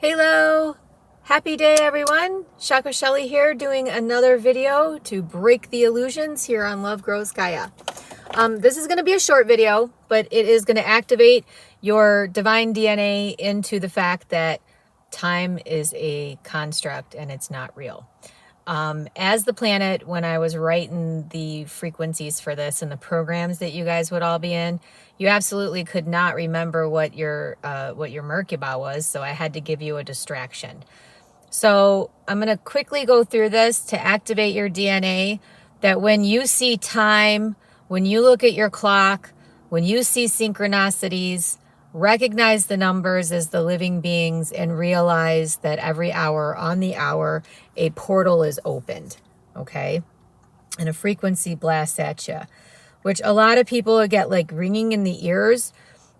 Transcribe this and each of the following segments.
Hello, happy day everyone. Chakra Shelly here doing another video to break the illusions here on Love Grows Gaia. This is going to be a short video, but it is going to activate your divine DNA into the fact that time is a construct and it's not real. As the planet, when I was writing the frequencies for this and the programs that you guys would all be in, you absolutely could not remember what your Merkaba was, so I had to give you a distraction. So I'm going to quickly go through this to activate your DNA, that when you see time, when you look at your clock, when you see synchronicities, recognize the numbers as the living beings and realize that every hour on the hour, a portal is opened, okay? And a frequency blasts at you, which a lot of people get like ringing in the ears.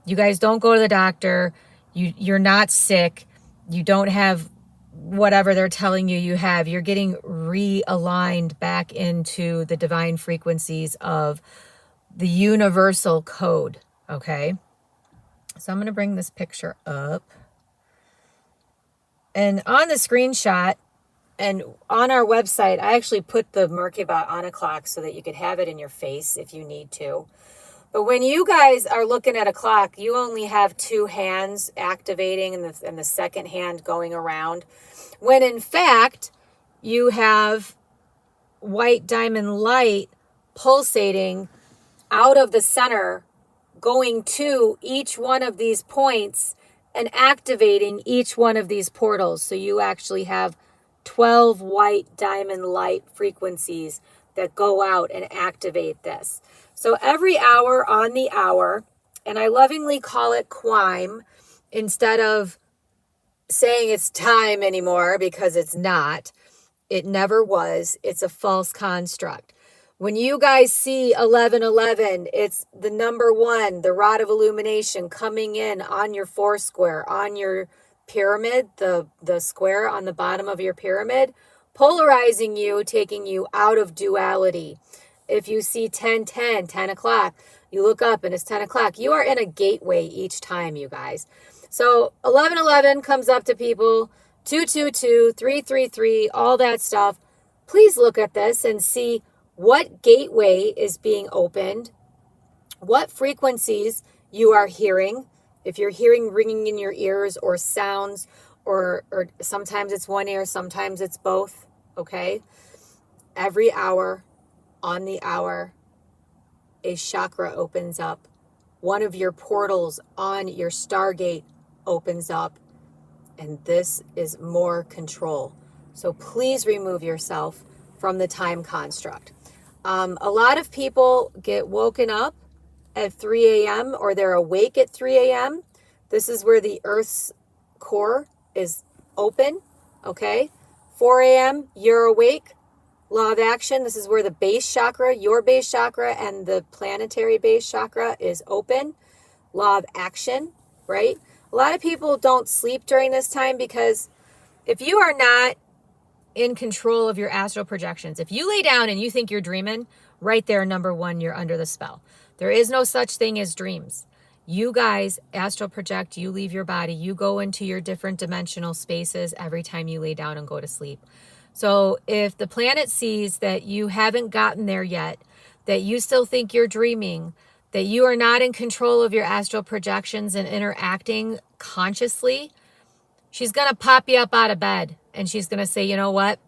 You guys don't go to the doctor. You're not sick. You don't have whatever they're telling you you have. You're getting realigned back into the divine frequencies of the universal code, okay? So I'm going to bring this picture up. And on the screenshot and on our website, I actually put the Merkaba on a clock so that you could have it in your face if you need to. But when you guys are looking at a clock, you only have two hands activating and the second hand going around. When in fact, you have white diamond light pulsating out of the center, going to each one of these points and activating each one of these portals. So you actually have 12 white diamond light frequencies that go out and activate this. So every hour on the hour, and I lovingly call it quime instead of saying it's time anymore, because it's not. It never was. It's a false construct. When you guys see 1111, it's the number one, the rod of illumination coming in on your four square, on your pyramid, the square on the bottom of your pyramid, polarizing you, taking you out of duality. If you see 1010, 10 o'clock, you look up and it's 10 o'clock. You are in a gateway each time, you guys. So 1111 comes up to people, 222, 333, all that stuff. Please look at this and see what gateway is being opened, what frequencies you are hearing. If you're hearing ringing in your ears or sounds, or sometimes it's one ear, sometimes it's both, okay? Every hour on the hour, a chakra opens up. One of your portals on your Stargate opens up, and this is more control. So please remove yourself from the time construct. A lot of people get woken up at 3 a.m. or they're awake at 3 a.m. This is where the Earth's core is open, okay? 4 a.m., you're awake. Law of action, this is where the base chakra, your base chakra, and the planetary base chakra is open. Law of action, right? A lot of people don't sleep during this time because if you are not in control of your astral projections, if you lay down and you think you're dreaming, right there, number one, you're under the spell. There is no such thing as dreams. You guys astral project, you leave your body, you go into your different dimensional spaces every time you lay down and go to sleep. So if the planet sees that you haven't gotten there yet, that you still think you're dreaming, that you are not in control of your astral projections and interacting consciously, she's going to pop you up out of bed and she's going to say, you know what?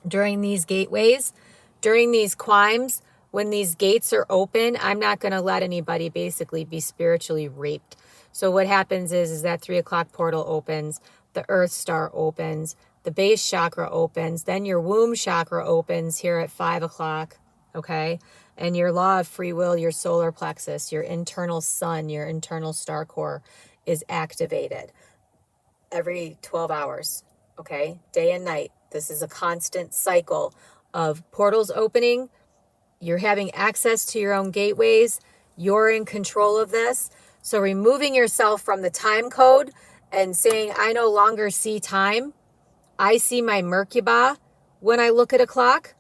During these gateways, during these quimes, when these gates are open, I'm not going to let anybody basically be spiritually raped. So what happens is that 3 o'clock portal opens, the Earth star opens, the base chakra opens, then your womb chakra opens here at 5 o'clock, okay? And your law of free will, your solar plexus, your internal sun, your internal star core is activated every 12 hours, okay? Day and night. This is a constant cycle of portals opening. You're having access to your own gateways. You're in control of this. So removing yourself from the time code and saying, I no longer see time. I see my Merkaba when I look at a clock,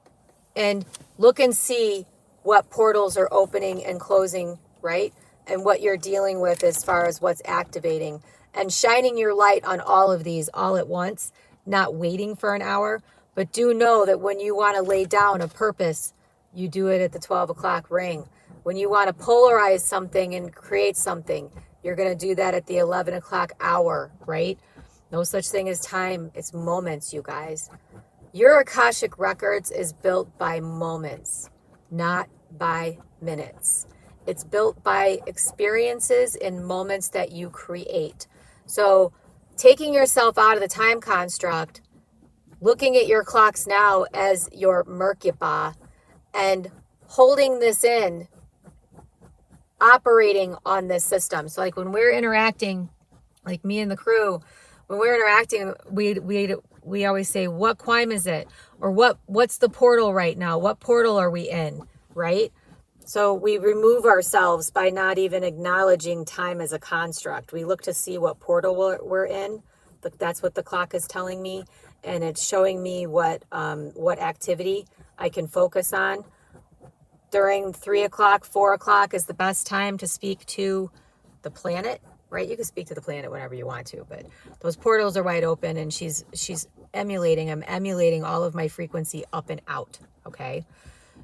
and look and see what portals are opening and closing, right? and what you're dealing with as far as what's activating, and shining your light on all of these all at once, not waiting for an hour. But do know that when you want to lay down a purpose, you do it at the 12 o'clock ring. When you want to polarize something and create something, you're going to do that at the 11 o'clock hour, right? No such thing as time. It's moments, you guys. Your Akashic Records is built by moments, not by minutes. It's built by experiences and moments that you create. So taking yourself out of the time construct, looking at your clocks now as your Merkaba, and holding this in, operating on this system. So like when we're interacting, like me and the crew, when we're interacting, we always say, what quime is it? Or what's the portal right now? What portal are we in, right? So we remove ourselves by not even acknowledging time as a construct. We look to see what portal we're in. That's what the clock is telling me. And it's showing me what activity I can focus on. During 3 o'clock, 4 o'clock is the best time to speak to the planet, right? You can speak to the planet whenever you want to, but those portals are wide open, and she's emulating. I'm emulating all of my frequency up and out, okay?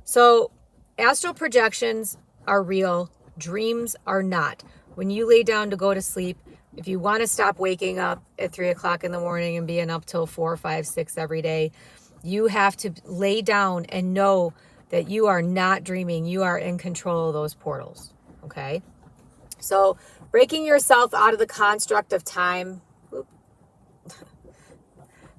So astral projections are real. Dreams are not. When you lay down to go to sleep, if you want to stop waking up at 3 o'clock in the morning and being up till 4, 5, 6 every day, you have to lay down and know that you are not dreaming. You are in control of those portals, okay? So breaking yourself out of the construct of time,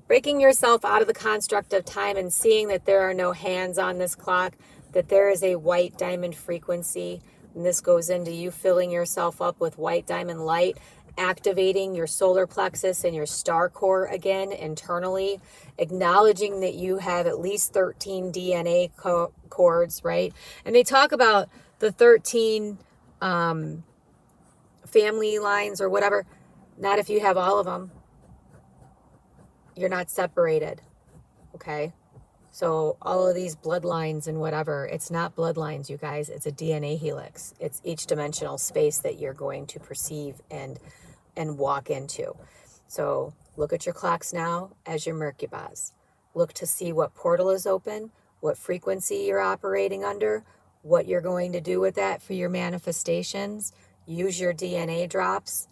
breaking yourself out of the construct of time and seeing that there are no hands on this clock, that there is a white diamond frequency, and this goes into you filling yourself up with white diamond light, activating your solar plexus and your star core again internally, acknowledging that you have at least 13 DNA cords, right? And they talk about the 13 family lines or whatever. Not if you have all of them. You're not separated, okay? So all of these bloodlines and whatever, it's not bloodlines, you guys. It's a DNA helix. It's each dimensional space that you're going to perceive and walk into. So look at your clocks now as your Merkabas. Look to see what portal is open, what frequency you're operating under, what you're going to do with that for your manifestations. Use your DNA drops.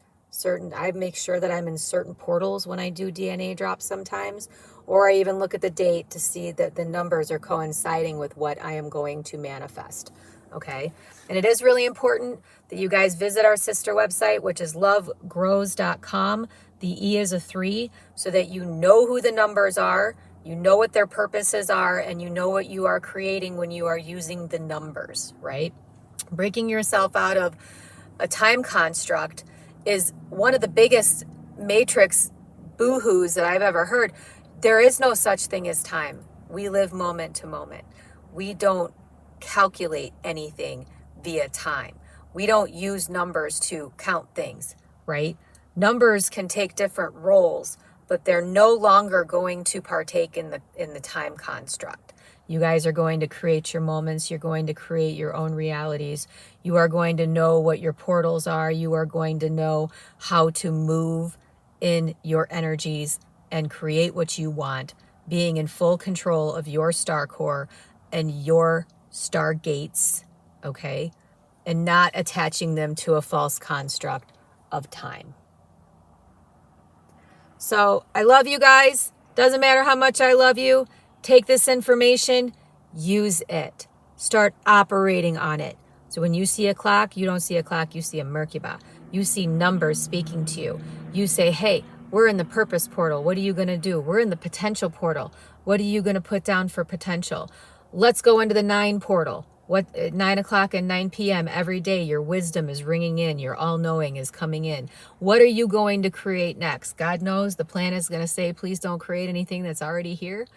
I make sure that I'm in certain portals when I do DNA drops sometimes, or I even look at the date to see that the numbers are coinciding with what I am going to manifest. Okay. And it is really important that you guys visit our sister website, which is lovegrows.com. The E is a 3, so that you know who the numbers are, you know what their purposes are, and you know what you are creating when you are using the numbers, right? Breaking yourself out of a time construct is one of the biggest matrix boo-hoos that I've ever heard. There is no such thing as time. We live moment to moment. We don't calculate anything via time. We don't use numbers to count things, right? Numbers can take different roles, but they're no longer going to partake in the time construct. You guys are going to create your moments. You're going to create your own realities. You are going to know what your portals are. You are going to know how to move in your energies and create what you want, being in full control of your star core and your stargates, okay? And not attaching them to a false construct of time. So I love you guys. Doesn't matter how much I love you. Take this information, use it. Start operating on it. So when you see a clock, you don't see a clock, you see a Merkaba. You see numbers speaking to you. You say, hey, we're in the purpose portal. What are you going to do? We're in the potential portal. What are you going to put down for potential? Let's go into the 9 portal. At 9 o'clock and 9 p.m. every day, your wisdom is ringing in. Your all-knowing is coming in. What are you going to create next? God knows the plan is going to say, please don't create anything that's already here.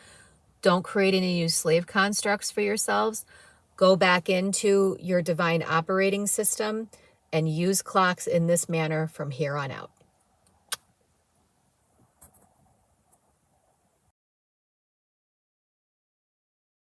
Don't create any new slave constructs for yourselves. Go back into your divine operating system and use clocks in this manner from here on out.